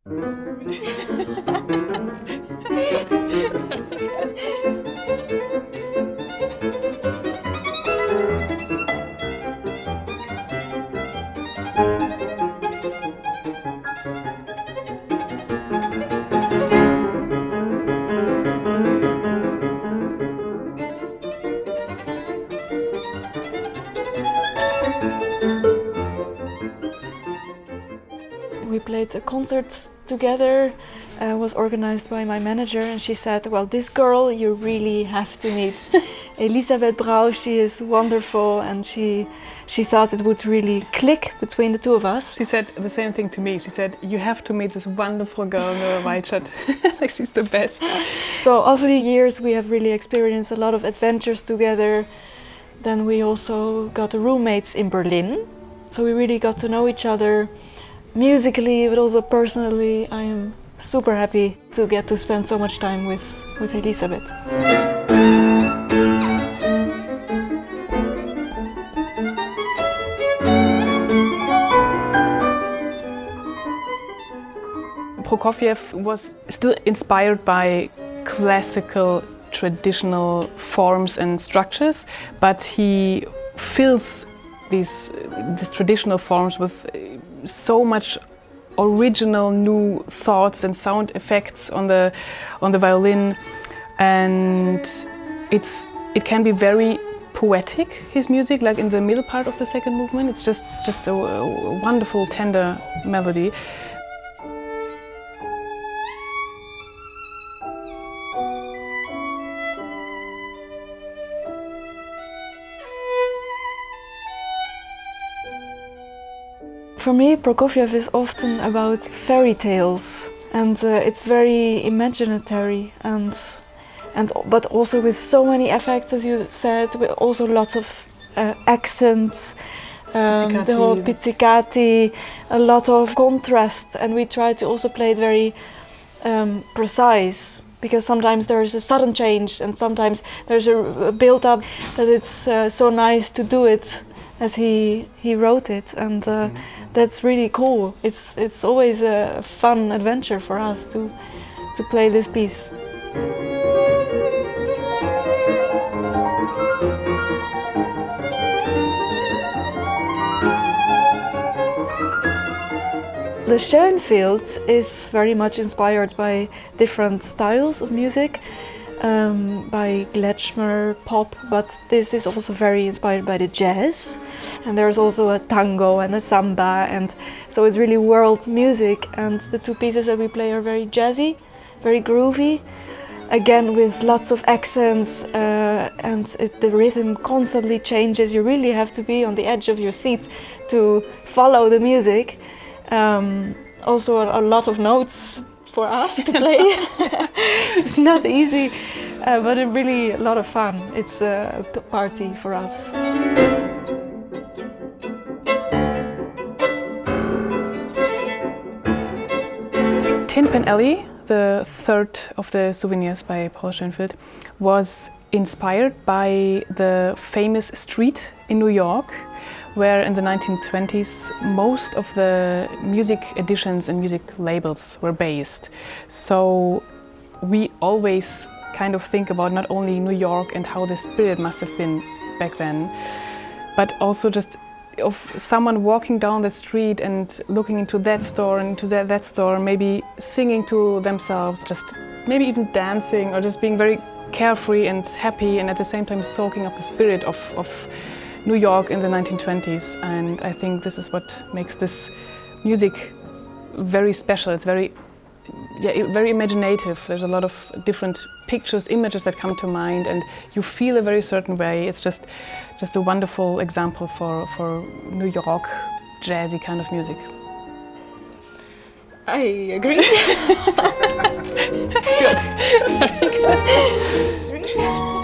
We played a concert together, was organized by my manager, and she said, well, this girl you really have to meet. Elisabeth Brauss, she is wonderful, and she thought it would really click between the two of us. She said the same thing to me. She said, you have to meet this wonderful girl, Noa Wildschut. Like, she's the best. So over the years we have really experienced a lot of adventures together. Then we also got roommates in Berlin. So we really got to know each other musically, but also personally. I am super happy to get to spend so much time with Elisabeth. Prokofiev was still inspired by classical, traditional forms and structures, but he fills these traditional forms with so much original new thoughts and sound effects on the violin, and it can be very poetic, his music, like in the middle part of the second movement. It's just a wonderful, tender melody. For me, Prokofiev is often about fairy tales, and it's very imaginary, but also with so many effects, as you said, with also lots of accents, the whole pizzicati, a lot of contrast, and we try to also play it very precise, because sometimes there is a sudden change and sometimes there's a build-up, that it's so nice to do it as he wrote it, and that's really cool. It's always a fun adventure for us to play this piece. The Schoenfield is very much inspired by different styles of music, by klezmer, pop, but this is also very inspired by the jazz. And there's also a tango and a samba, and so it's really world music, and the two pieces that we play are very jazzy, very groovy, again with lots of accents, and the rhythm constantly changes. You really have to be on the edge of your seat to follow the music. Also a lot of notes for us to play. It's not easy, but it's really a lot of fun. It's a party for us. Tin Pan Alley, the third of the souvenirs by Paul Schoenfield, was inspired by the famous street in New York, where in the 1920s most of the music editions and music labels were based. So we always kind of think about not only New York and how the spirit must have been back then, but also just of someone walking down the street and looking into that store and into that store, maybe singing to themselves, just maybe even dancing, or just being very carefree and happy, and at the same time soaking up the spirit of New York in the 1920s. And I think this is what makes this music very special. It's very imaginative. There's a lot of different pictures, images that come to mind, and you feel a very certain way. It's just a wonderful example for New York jazzy kind of music. I agree. Good. Very good.